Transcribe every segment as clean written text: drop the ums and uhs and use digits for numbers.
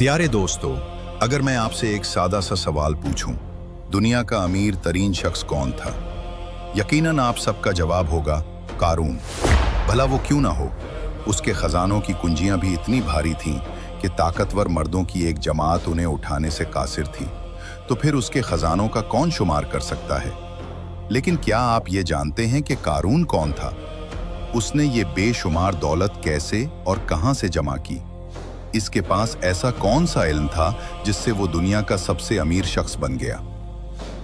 प्यारे दोस्तों, अगर मैं आपसे एक सादा सा सवाल पूछूं, दुनिया का अमीर तरीन शख्स कौन था? यकीनन आप सबका जवाब होगा कारून। भला वो क्यों ना हो? उसके खजानों की कुंजियां भी इतनी भारी थीं कि ताकतवर मर्दों की एक जमात उन्हें उठाने से कासिर थी। तो फिर उसके खजानों का कौन शुमार कर सकता है? लेकिन क्या आप ये जानते हैं कि कारून कौन था? उसने ये बेशुमार दौलत कैसे और कहां से जमा की? इसके पास ऐसा कौन सा इल्म था जिससे वो दुनिया का सबसे अमीर शख्स बन गया?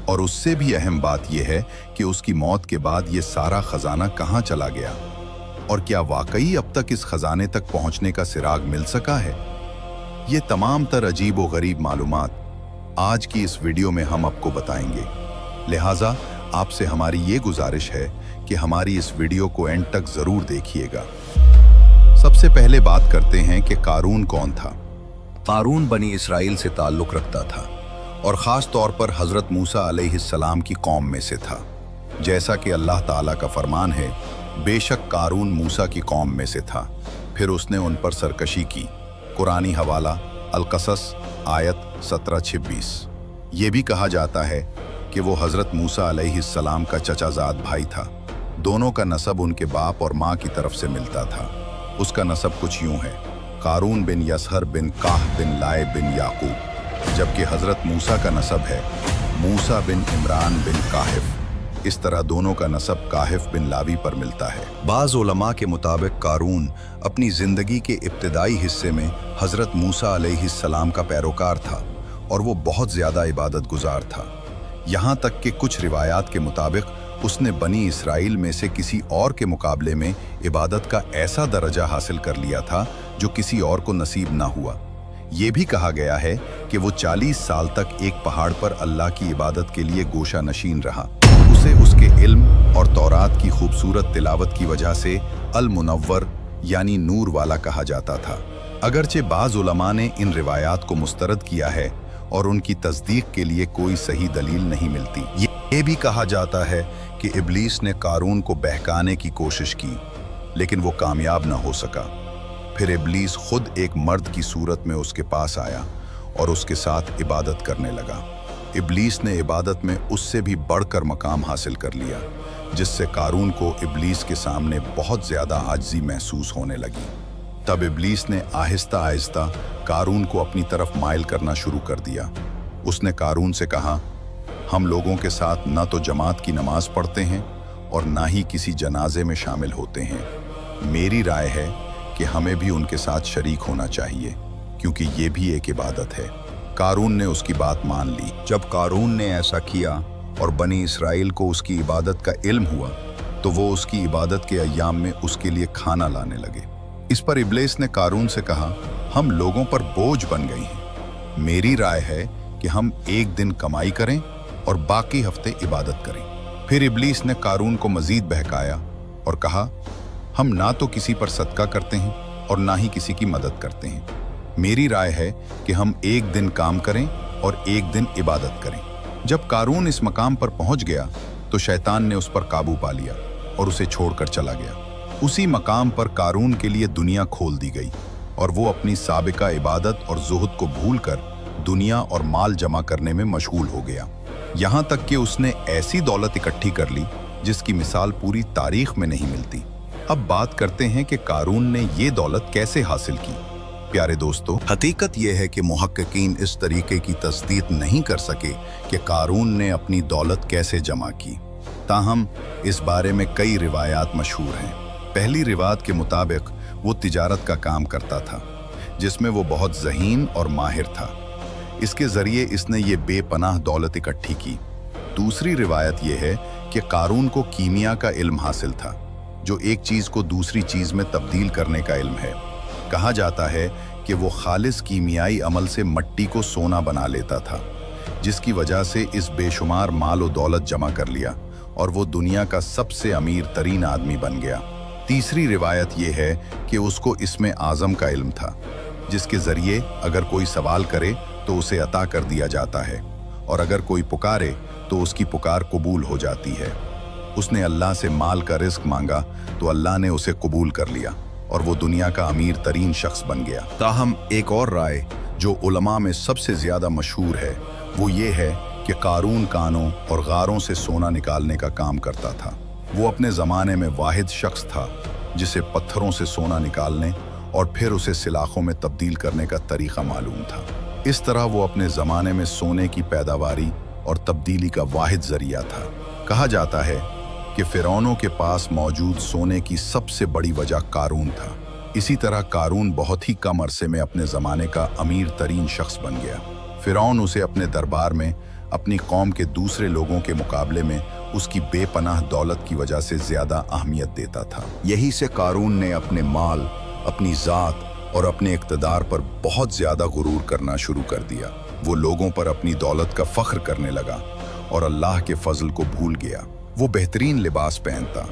और उससे भी अहम बात यह है कि उसकी मौत के बाद ये सारा खजाना कहां चला गया? और क्या वाकई अब तक इस खजाने तक पहुंचने का सिराग मिल सका है? ये तमाम तर अजीब व गरीब मालूमात आज की इस वीडियो में हम आपको बताएंगे। लिहाजा आपसे हमारी ये गुजारिश है कि हमारी इस वीडियो को एंड तक जरूर देखिएगा। सबसे पहले बात करते हैं कि कारून कौन था। कारून बनी इसराइल से ताल्लुक रखता था और ख़ास तौर पर हज़रत मूसा अलैहिस्सलाम की कौम में से था। जैसा कि अल्लाह ताला का फरमान है, बेशक कारून मूसा की कौम में से था, फिर उसने उन पर सरकशी की। कुरानी हवाला अल-क़सस आयत 17-26। ये भी कहा जाता है कि वो हज़रत मूसा अलैहिस्सलाम का चचाजाद भाई था। दोनों का नसब उनके बाप और माँ की तरफ से मिलता था। उसका नसब कुछ यूं है: कारून बिन यसहर बिन काह बिन लाए बिन याकूब, जबकि हज़रत मूसा का नसब है मूसा बिन इमरान बिन काहिफ। इस तरह दोनों का नसब काहिफ बिन लावी पर मिलता है। बाज़ उलमा के मुताबिक कारून अपनी ज़िंदगी के इब्तिदाई हिस्से में हज़रत मूसा अलैहिस्सलाम का पैरोकार था और वो बहुत ज़्यादा इबादत गुजार था। यहाँ तक कि कुछ रिवायात के मुताबिक उसने बनी इसराइल में से किसी और के मुकाबले में इबादत का ऐसा दर्जा हासिल कर लिया था जो किसी और को नसीब ना हुआ। ये भी कहा गया है कि वो 40 साल तक एक पहाड़ पर अल्लाह की इबादत के लिए गोशा नशीन रहा। उसे उसके इल्म और तौरात की खूबसूरत तिलावत की वजह से अल मुनव्वर यानी नूर वाला कहा जाता था। अगरचे बाज़ उलमा ने इन रिवायात को मुस्तरद किया है और उनकी तस्दीक के लिए कोई सही दलील नहीं मिलती। ये भी कहा जाता है कि इब्लीस ने कारून को बहकाने की कोशिश की, लेकिन वो कामयाब ना हो सका। फिर इब्लीस खुद एक मर्द की सूरत में उसके पास आया और उसके साथ इबादत करने लगा। इब्लीस ने इबादत में उससे भी बढ़कर मकाम हासिल कर लिया, जिससे कारून को इब्लीस के सामने बहुत ज़्यादा आजिज़ी महसूस होने लगी। तब इब्लीस ने आहिस्ता आहिस्ता कारून को अपनी तरफ माइल करना शुरू कर दिया। उसने कारून से कहा, हम लोगों के साथ न तो जमात की नमाज पढ़ते हैं और ना ही किसी जनाजे में शामिल होते हैं। मेरी राय है कि हमें भी उनके साथ शरीक होना चाहिए, क्योंकि ये भी एक इबादत है। कारून ने उसकी बात मान ली। जब कारून ने ऐसा किया और बनी इसराइल को उसकी इबादत का इल्म हुआ, तो वो उसकी इबादत के अय्याम में उसके लिए खाना लाने लगे। इस पर इब्लीस ने कारून से कहा, हम लोगों पर बोझ बन गए हैं। मेरी राय है कि हम एक दिन कमाई करें और बाकी हफ्ते इबादत करें। फिर इब्लीस ने कारून को मजीद बहकाया और कहा, हम ना तो किसी पर सदका करते हैं और ना ही किसी की मदद करते हैं। मेरी राय है कि हम एक दिन काम करें और एक दिन इबादत करें। जब कारून इस मकाम पर पहुंच गया तो शैतान ने उस पर काबू पा लिया और उसे छोड़कर चला गया। उसी मकाम पर कारून के लिए दुनिया खोल दी गई और वो अपनी साबिका इबादत और जुहद को भूलकर दुनिया और माल जमा करने में मशगूल हो गया। यहाँ तक कि उसने ऐसी दौलत इकट्ठी कर ली जिसकी मिसाल पूरी तारीख में नहीं मिलती। अब बात करते हैं कि कारून ने ये दौलत कैसे हासिल की। प्यारे दोस्तों, हकीकत यह है कि मुहक्किकीन इस तरीके की तस्दीक नहीं कर सके कि कारून ने अपनी दौलत कैसे जमा की। ताहम इस बारे में कई रिवायात मशहूर हैं। पहली रिवायत के मुताबिक वो तिजारत का काम करता था, जिसमें वो बहुत ज़हीन और माहिर था। इसके ज़रिए इसने ये बेपनाह दौलत इकट्ठी की। दूसरी रिवायत यह है कि कारून को कीमिया का इल्म हासिल था, जो एक चीज़ को दूसरी चीज़ में तब्दील करने का इल्म है। कहा जाता है कि वो खालिस कीमियाई अमल से मट्टी को सोना बना लेता था, जिसकी वजह से इस बेशुमार माल और दौलत जमा कर लिया और वो दुनिया का सबसे अमीर तरीन आदमी बन गया। तीसरी रिवायत यह है कि उसको इसमें आज़म का इल्म था, जिसके ज़रिए अगर कोई सवाल करे तो उसे अता कर दिया जाता है और अगर कोई पुकारे तो उसकी पुकार कबूल हो जाती है। उसने अल्लाह से माल का रिस्क मांगा तो अल्लाह ने उसे कबूल कर लिया और वो दुनिया का अमीर तरीन शख्स बन गया। ताहम एक और राय जो उलमा में सबसे ज़्यादा मशहूर है वो ये है कि कारून कानों और गारों से सोना निकालने का काम करता था। वो अपने ज़माने में वाहिद शख्स था जिसे पत्थरों से सोना निकालने और फिर उसे सिलाखों में तब्दील करने का तरीक़ा मालूम था। इस तरह वो अपने ज़माने में सोने की पैदावारी और तब्दीली का वाहिद ज़रिया था। कहा जाता है कि फ़िरौनों के पास मौजूद सोने की सबसे बड़ी वजह कारून था। इसी तरह कारून बहुत ही कम अरसे में अपने ज़माने का अमीर तरीन शख्स बन गया। फ़िरौन उसे अपने दरबार में अपनी कौम के दूसरे लोगों के मुकाबले में उसकी बेपनाह दौलत की वजह से ज़्यादा अहमियत देता था। यही से कारून ने अपने माल, अपनी ज़ात और अपने इक़्तिदार पर बहुत ज़्यादा गुरूर करना शुरू कर दिया। वो लोगों पर अपनी दौलत का फ़ख्र करने लगा और अल्लाह के फ़ज़ल को भूल गया। वो बेहतरीन लिबास पहनता,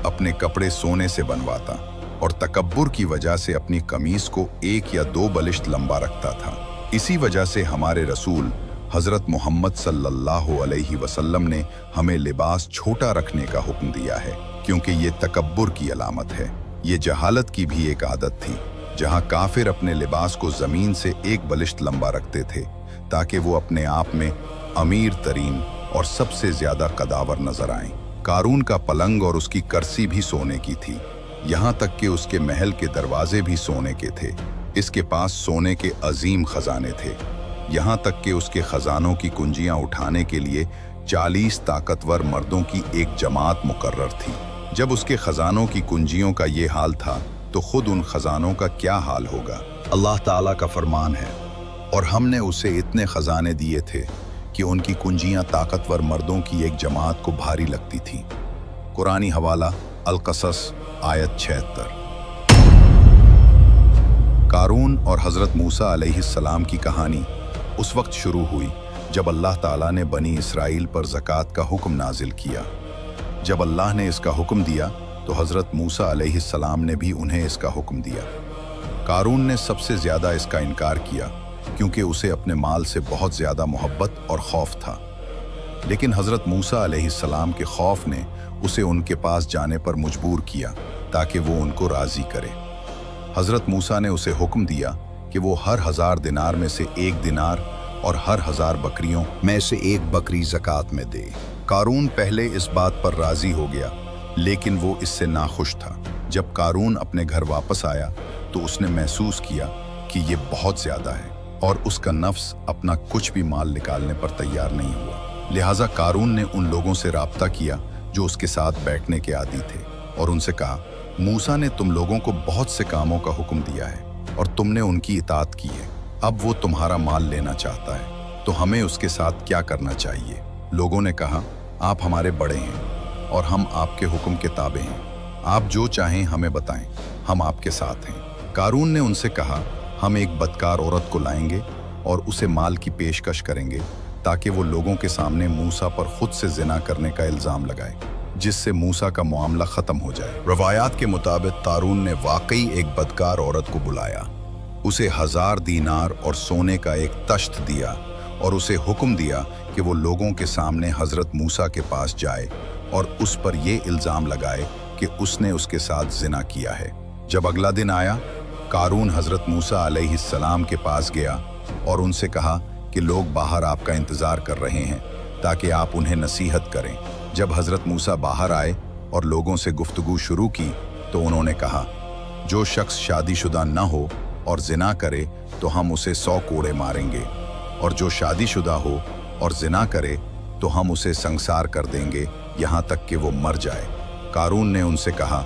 अपने कपड़े सोने से बनवाता और तकब्बुर की वजह से अपनी कमीज को 1 या 2 बलिश्त लंबा रखता था। इसी वजह से हमारे रसूल हज़रत मोहम्मद सल्लल्लाहु अलैहि वसल्लम ने हमें लिबास छोटा रखने का हुक्म दिया है, क्योंकि ये तकब्बुर की अलामत है। ये जहालत की भी एक आदत थी, जहाँ काफिर अपने लिबास को ज़मीन से 1 बलिश्त लंबा रखते थे ताकि वो अपने आप में अमीर तरीन और सबसे ज़्यादा कदावर नजर आएं। कारून का पलंग और उसकी कर्सी भी सोने की थी, यहाँ तक कि उसके महल के दरवाजे भी सोने के थे। इसके पास सोने के अजीम खजाने थे, यहाँ तक कि उसके खजानों की कुंजियाँ उठाने के लिए 40 ताकतवर मर्दों की एक जमात मुकर्रर थी। जब उसके खजानों की कुंजियों का ये हाल था तो खुद उन खजानों का क्या हाल होगा। अल्लाह ताला का फरमान है, और हमने उसे इतने खजाने दिए थे कि उनकी कुंजियाँ ताकतवर मर्दों की एक जमात को भारी लगती थीं। कुरानी हवाला अल-क़सस आयत 76। कारून और हज़रत मूसा अलैहिस्सलाम की कहानी उस वक्त शुरू हुई जब अल्लाह ताला ने बनी इसराइल पर ज़कात का हुक्म नाजिल किया। जब अल्लाह ने इसका हुक्म दिया तो हज़रत मूसा अलैहिस्सलाम ने भी उन्हें इसका हुक्म दिया। कारून ने सबसे ज़्यादा इसका इनकार किया क्योंकि उसे अपने माल से बहुत ज़्यादा मोहब्बत और खौफ था। लेकिन हज़रत मूसा अलैहिस्सलाम के खौफ ने उसे उनके पास जाने पर मजबूर किया ताकि वो उनको राज़ी करे। हज़रत मूसा ने उसे हुक्म दिया कि वो हर 1000 दिनार में से 1 दिनार और हर 1000 बकरियों में से 1 बकरी ज़कात में दे। कारून पहले इस बात पर राज़ी हो गया, लेकिन वो इससे नाखुश था। जब कारून अपने घर वापस आया तो उसने महसूस किया कि ये बहुत ज़्यादा है और उसका नफ्स अपना कुछ भी माल निकालने पर तैयार नहीं हुआ। लिहाजा कारून ने उन लोगों से राब्ता किया जो उसके साथ बैठने के आदी थे और उनसे कहा, मूसा ने तुम लोगों को बहुत से कामों का हुक्म दिया है और तुमने उनकी इताअत की है। अब वो तुम्हारा माल लेना चाहता है तो हमें उसके साथ क्या करना चाहिए? लोगों ने कहा, आप हमारे बड़े हैं और हम आपके हुक्म के ताबे हैं। आप जो चाहें हमें बताएं, हम आपके साथ हैं। कारून ने उनसे कहा, हम एक बदकार औरत को लाएंगे और उसे माल की पेशकश करेंगे ताकि वो लोगों के सामने मूसा पर खुद से जिना करने का इल्ज़ाम लगाए, जिससे मूसा का मामला ख़त्म हो जाए। रवायात के मुताबिक कारून ने वाकई एक बदकार औरत को बुलाया, उसे 1000 दीनार और सोने का एक तश्त दिया और उसे हुक्म दिया कि वो लोगों के सामने हज़रत मूसा के पास जाए और उस पर ये इल्ज़ाम लगाए कि उसने उसके साथ जिना किया है। जब अगला दिन आया, कारून हज़रत मूसा अलैहिस्सलाम के पास गया और उनसे कहा कि लोग बाहर आपका इंतज़ार कर रहे हैं ताकि आप उन्हें नसीहत करें। जब हज़रत मूसा बाहर आए और लोगों से गुफ्तगू शुरू की तो उन्होंने कहा, जो शख्स शादीशुदा न हो और जिना करे तो हम उसे 100 कोड़े मारेंगे, और जो शादीशुदा हो और जिना करे तो हम उसे संसार कर देंगे यहाँ तक कि वो मर जाए। कारून ने उनसे कहा,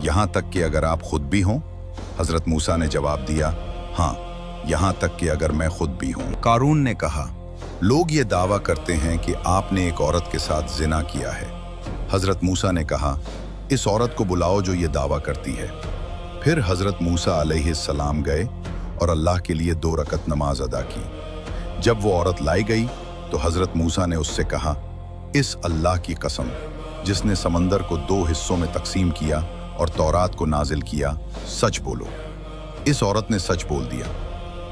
यहाँ तक कि अगर आप खुद भी हों? हज़रत मूसा ने जवाब दिया, हाँ, यहाँ तक कि अगर मैं खुद भी हूँ। कारून ने कहा, लोग ये दावा करते हैं कि आपने एक औरत के साथ जिना किया है। हज़रत मूसा ने कहा, इस औरत को बुलाओ जो ये दावा करती है। फिर हज़रत मूसा अलैहिस्सलाम गए और अल्लाह के लिए 2 रकत नमाज अदा की। जब वो औरत लाई गई तो हज़रत मूसा ने उससे कहा, इस अल्लाह की कसम जिसने समंदर को 2 हिस्सों में तकसीम किया और तौरात को नाजिल किया, सच बोलो। इस औरत ने सच बोल दिया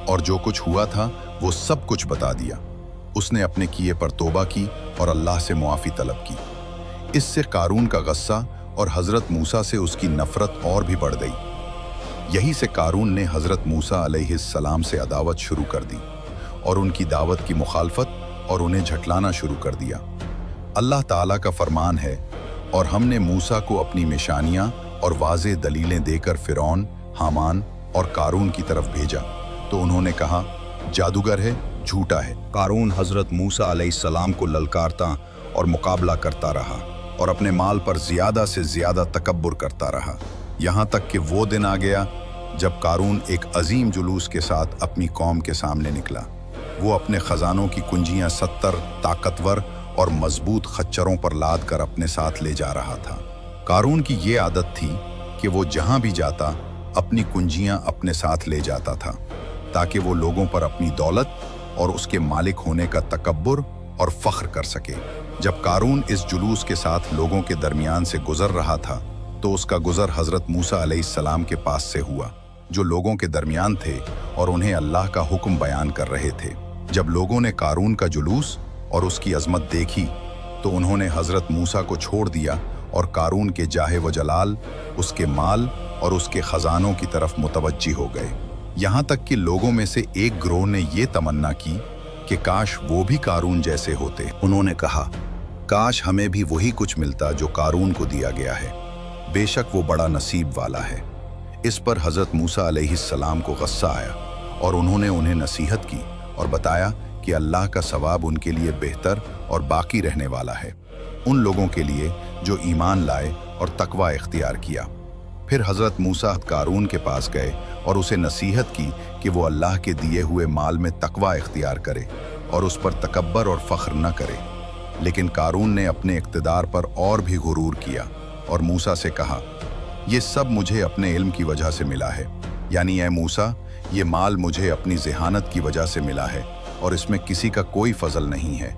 और जो कुछ हुआ था वो सब कुछ बता दिया। उसने अपने किए पर तौबा की और अल्लाह से मुआफ़ी तलब की। इससे कारून का गुस्सा और हज़रत मूसा से उसकी नफ़रत और भी बढ़ गई। यही से कारून ने हज़रत मूसा अलैहिस्सलाम से अदावत शुरू कर दी और उनकी दावत की मुखालफत और उन्हें झटलाना शुरू कर दिया। अल्लाह ताला का फरमान है, और हमने मूसा को अपनी निशानियाँ और वाज़ेह दलीलें देकर फ़िरौन, हामान और कारून की तरफ भेजा, तो उन्होंने कहा जादूगर है, झूठा है। कारून हज़रत मूसा अलैहिस्सलाम को ललकारता और मुकाबला करता रहा और अपने माल पर ज़्यादा से ज़्यादा तकब्बुर करता रहा, यहाँ तक कि वो दिन आ गया जब कारून एक अजीम जुलूस के साथ अपनी कौम के सामने निकला। वो अपने ख़जानों की कुंजियाँ 70 ताकतवर और मजबूत खच्चरों पर लाद कर अपने साथ ले जा रहा था। कारून की ये आदत थी कि वो जहाँ भी जाता अपनी कुंजियाँ अपने साथ ले जाता था, ताकि वो लोगों पर अपनी दौलत और उसके मालिक होने का तकब्बुर और फ़ख्र कर सके। जब कारून इस जुलूस के साथ लोगों के दरमियान से गुजर रहा था, तो उसका गुजर हज़रत मूसा अलैहिस्सलाम के पास से हुआ, जो लोगों के दरमियान थे और उन्हें अल्लाह का हुक्म बयान कर रहे थे। जब लोगों ने कारून का जुलूस और उसकी अज़मत देखी, तो उन्होंने हज़रत मूसा को छोड़ दिया और कारून के जाहे व जलाल, उसके माल और उसके ख़जानों की तरफ मुतवज्जी हो गए। यहाँ तक कि लोगों में से एक गिरोह ने ये तमन्ना की कि काश वो भी कारून जैसे होते। उन्होंने कहा, काश हमें भी वही कुछ मिलता जो कारून को दिया गया है, बेशक वो बड़ा नसीब वाला है। इस पर हज़रत मूसा अलैहिस्सलाम को गुस्सा आया और उन्होंने उन्हें नसीहत की और बताया कि अल्लाह का सवाब उनके लिए बेहतर और बाकी रहने वाला है, उन लोगों के लिए जो ईमान लाए और तकवा इख्तियार किया। फिर हज़रत मूसा कारून के पास गए और उसे नसीहत की कि वो अल्लाह के दिए हुए माल में तकवा इख्तियार करे और उस पर तकब्बर और फ़ख्र न करे। लेकिन कारून ने अपने इक़्तिदार पर और भी गुरूर किया और मूसा से कहा, ये सब मुझे अपने इल्म की वजह से मिला है, यानी ऐ मूसा, ये माल मुझे अपनी ज़हानत की वजह से मिला है और इसमें किसी का कोई फ़ज़ल नहीं है।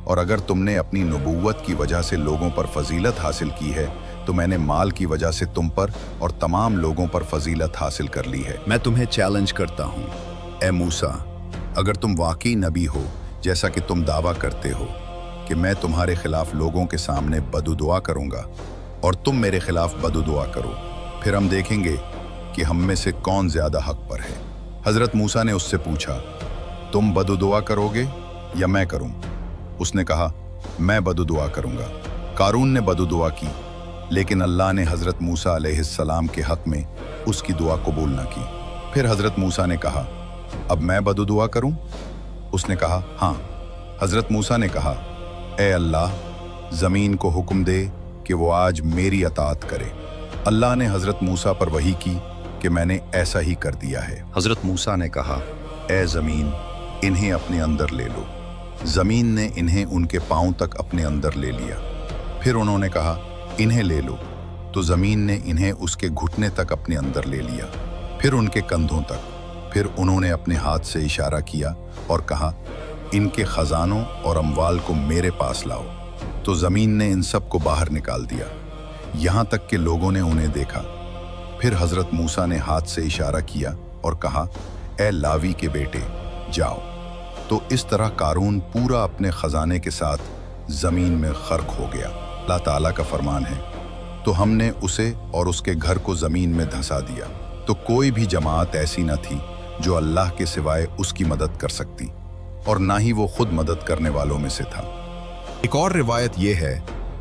और अगर तुमने अपनी नबूवत की वजह से लोगों पर फजीलत हासिल की है, तो मैंने माल की वजह से तुम पर और तमाम लोगों पर फजीलत हासिल कर ली है। मैं तुम्हें चैलेंज करता हूँ, ए मूसा, अगर तुम वाकई नबी हो जैसा कि तुम दावा करते हो कि मैं तुम्हारे खिलाफ लोगों के सामने बददुआ करूँगा और तुम मेरे खिलाफ बददुआ करो, फिर हम देखेंगे कि हम में से कौन ज़्यादा हक पर है। हज़रत मूसा ने उससे पूछा, तुम बददुआ करोगे या मैं करूँ? उसने कहा, मैं बददुआ करूँगा। कारून ने बददुआ की, लेकिन अल्लाह ने हज़रत मूसा अलैहिस्सलाम के हक़ में उसकी दुआ कबूल न की। फिर हज़रत मूसा ने कहा, अब मैं बददुआ करूँ? उसने कहा, हाँ। हज़रत मूसा ने कहा, ए अल्लाह, ज़मीन को हुक्म दे कि वो आज मेरी अताअत करे। अल्लाह ने हज़रत मूसा पर वही की कि मैंने ऐसा ही कर दिया है। हज़रत मूसा ने कहा, ए ज़मीन, इन्हें अपने अंदर ले लो। ज़मीन ने इन्हें उनके पाँव तक अपने अंदर ले लिया। फिर उन्होंने कहा, इन्हें ले लो, तो ज़मीन ने इन्हें उसके घुटने तक अपने अंदर ले लिया, फिर उनके कंधों तक। फिर उन्होंने अपने हाथ से इशारा किया और कहा, इनके ख़जानों और अम्वाल को मेरे पास लाओ। तो ज़मीन ने इन सब को बाहर निकाल दिया, यहाँ तक कि लोगों ने उन्हें देखा। फिर हज़रत मूसा ने हाथ से इशारा किया और कहा, ए लावी के बेटे, जाओ। तो इस तरह कारून पूरा अपने ख़जाने के साथ ज़मीन में ग़र्क़ हो गया। अल्लाह ताला का फरमान है, तो हमने उसे और उसके घर को ज़मीन में धंसा दिया। तो कोई भी जमात ऐसी न थी जो अल्लाह के सिवाय उसकी मदद कर सकती, और ना ही वो खुद मदद करने वालों में से था। एक और रिवायत ये है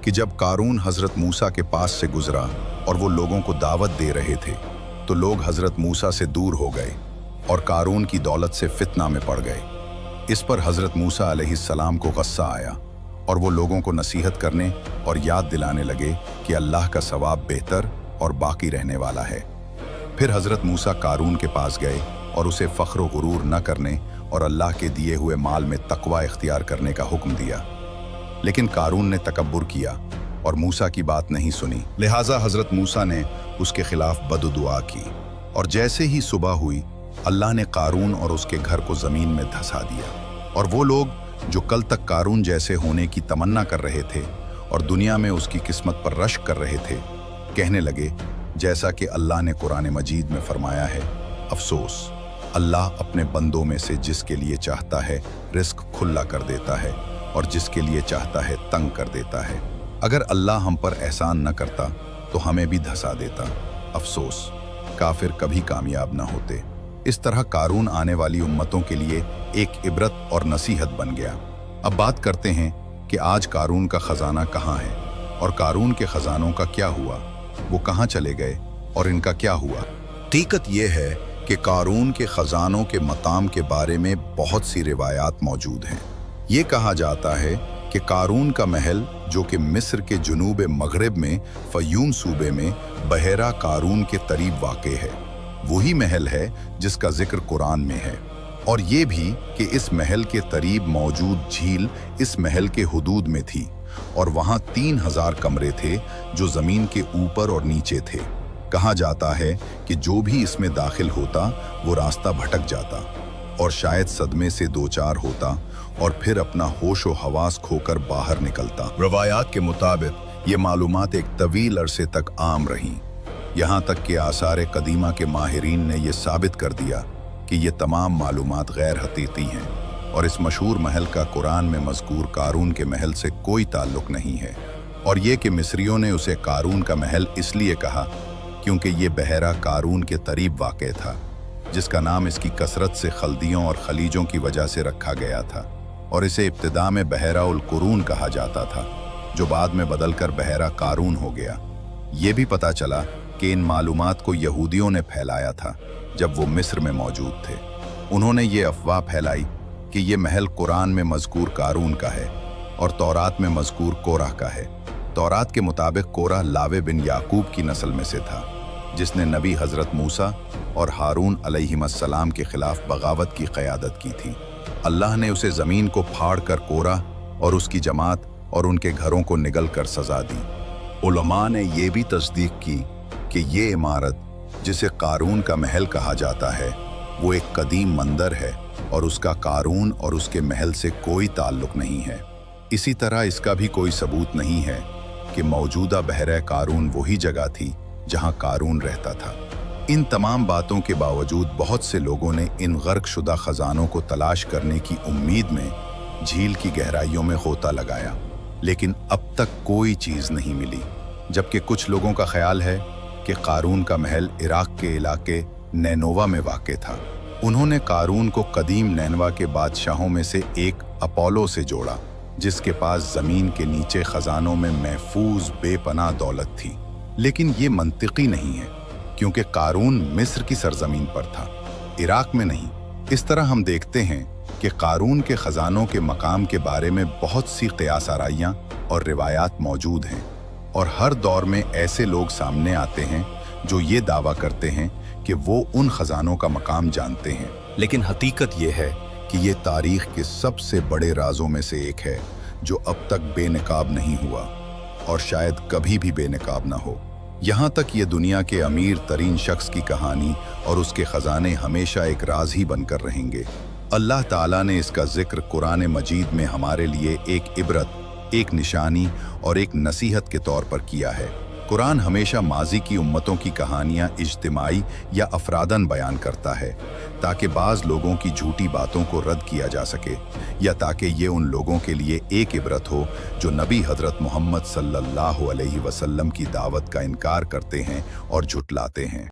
कि जब कारून हज़रत मूसा के पास से गुजरा और वो लोगों को दावत दे रहे थे, तो लोग हज़रत मूसा से दूर हो गए और कारून की दौलत से फितना में पड़ गए। इस पर हज़रत मूसा अलैहिस्सलाम को गुस्सा आया और वो लोगों को नसीहत करने और याद दिलाने लगे कि अल्लाह का सवाब बेहतर और बाकी रहने वाला है। फिर हज़रत मूसा कारून के पास गए और उसे फ़ख्र व गुरूर न करने और अल्लाह के दिए हुए माल में तकवा इख्तियार करने का हुक्म दिया। लेकिन कारून ने तकब्बुर किया और मूसा की बात नहीं सुनी, लिहाजा हज़रत मूसा ने उसके खिलाफ बददुआ की। और जैसे ही सुबह हुई, अल्लाह ने कारून और उसके घर को ज़मीन में धंसा दिया। और वो लोग जो कल तक कारून जैसे होने की तमन्ना कर रहे थे और दुनिया में उसकी किस्मत पर रश्क कर रहे थे, कहने लगे, जैसा कि अल्लाह ने कुरान मजीद में फरमाया है, अफसोस, अल्लाह अपने बंदों में से जिसके लिए चाहता है रिस्क खुला कर देता है और जिसके लिए चाहता है तंग कर देता है। अगर अल्लाह हम पर एहसान न करता तो हमें भी धंसा देता। अफसोस, काफिर कभी कामयाब न होते। इस तरह कारून आने वाली उम्मतों के लिए एक इबरत और नसीहत बन गया। अब बात करते हैं कि आज कारून का खजाना कहाँ है और कारून के खजानों का क्या हुआ, वो कहाँ चले गए और इनका क्या हुआ। हकीकत ये है कि कारून के खजानों के मकाम के बारे में बहुत सी रिवायात मौजूद हैं। ये कहा जाता है कि कारून का महल, जो कि मिस्र के जुनूब मगरिब में फयूम सूबे में बहरा कारून के करीब वाक़े है, वही महल है जिसका जिक्र कुरान में है। और ये भी कि इस महल के करीब मौजूद झील इस महल के हुदूद में थी और वहाँ 3000 कमरे थे जो ज़मीन के ऊपर और नीचे थे। कहा जाता है कि जो भी इसमें दाखिल होता वो रास्ता भटक जाता और शायद सदमे से दो चार होता और फिर अपना होश व हवास खोकर बाहर निकलता। रवायात के मुताबिक ये मालूमात एक तवील अरसे तक आम रहीं, यहाँ तक कि आसार कदीमा के माहिरीन ने यह साबित कर दिया कि ये तमाम मालूमात गैर हकीकी हैं और इस मशहूर महल का कुरान में मज़कूर कारून के महल से कोई ताल्लुक़ नहीं है। और ये कि मिस्रियों ने उसे कारून का महल इसलिए कहा क्योंकि ये बहरा कारून के करीब वाक़ था, जिसका नाम इसकी कसरत से खल्दियों और खलीजों की वजह से रखा गया था, और इसे इब्तिदा में बहरा उल कुरून कहा जाता था, जो बाद में बदलकर बहरा कारून हो गया। ये भी पता चला कि इन मालूमात को यहूदियों ने फैलाया था जब वो मिस्र में मौजूद थे। उन्होंने ये अफवाह फैलाई कि ये महल कुरान में मज़कूर कारून का है और तौरात में मज़कूर कोरह का है। तौरात के मुताबिक कोरह लावे बिन याकूब की नस्ल में से था, जिसने नबी हज़रत मूसा और हारून अलैहिस्सलाम के खिलाफ बगावत की क़यादत की थी। अल्लाह ने उसे ज़मीन को फाड़ कर कोरह और उसकी जमात और उनके घरों को निगल कर सज़ा दी। उलमा ने यह भी तस्दीक की कि ये इमारत, जिसे कारून का महल कहा जाता है, वो एक कदीम मंदिर है और उसका कारून और उसके महल से कोई ताल्लुक़ नहीं है। इसी तरह इसका भी कोई सबूत नहीं है कि मौजूदा बहरा कारून वही जगह थी जहां कारून रहता था। इन तमाम बातों के बावजूद बहुत से लोगों ने इन गर्क शुदा खजानों को तलाश करने की उम्मीद में झील की गहराइयों में गोता लगाया, लेकिन अब तक कोई चीज़ नहीं मिली। जबकि कुछ लोगों का ख्याल है कि कारून का महल इराक के इलाके नैनोवा में वाक़ था। उन्होंने कारून को कदीम नैनवा के बादशाहों में से एक अपोलो से जोड़ा, जिसके पास ज़मीन के नीचे ख़जानों में महफूज बेपनाह दौलत थी। लेकिन ये मंतिकी नहीं है, क्योंकि कारून मिस्र की सरजमीन पर था, इराक में नहीं। इस तरह हम देखते हैं कि कारून के ख़जानों के मकाम के बारे में बहुत सी क़ियास आराइयाँ और रिवायात मौजूद हैं, और हर दौर में ऐसे लोग सामने आते हैं जो ये दावा करते हैं कि वो उन खजानों का मकाम जानते हैं। लेकिन हकीकत ये है कि ये तारीख के सबसे बड़े राजों में से एक है जो अब तक बेनकाब नहीं हुआ और शायद कभी भी बेनकाब ना हो। यहाँ तक ये दुनिया के अमीर तरीन शख्स की कहानी और उसके खजाने हमेशा एक राज ही बनकर रहेंगे। अल्लाह ताला ने इसका जिक्र कुरान मजीद में हमारे लिए एक इबरत, एक निशानी और एक नसीहत के तौर पर किया है। कुरान हमेशा माजी की उम्मतों की कहानियाँ इज्तिमाई या अफरादन बयान करता है, ताकि बाज़ लोगों की झूठी बातों को रद्द किया जा सके, या ताकि ये उन लोगों के लिए एक इबरत हो जो नबी हज़रत मोहम्मद सल्लल्लाहु अलैहि वसल्लम की दावत का इनकार करते हैं और झुटलाते हैं।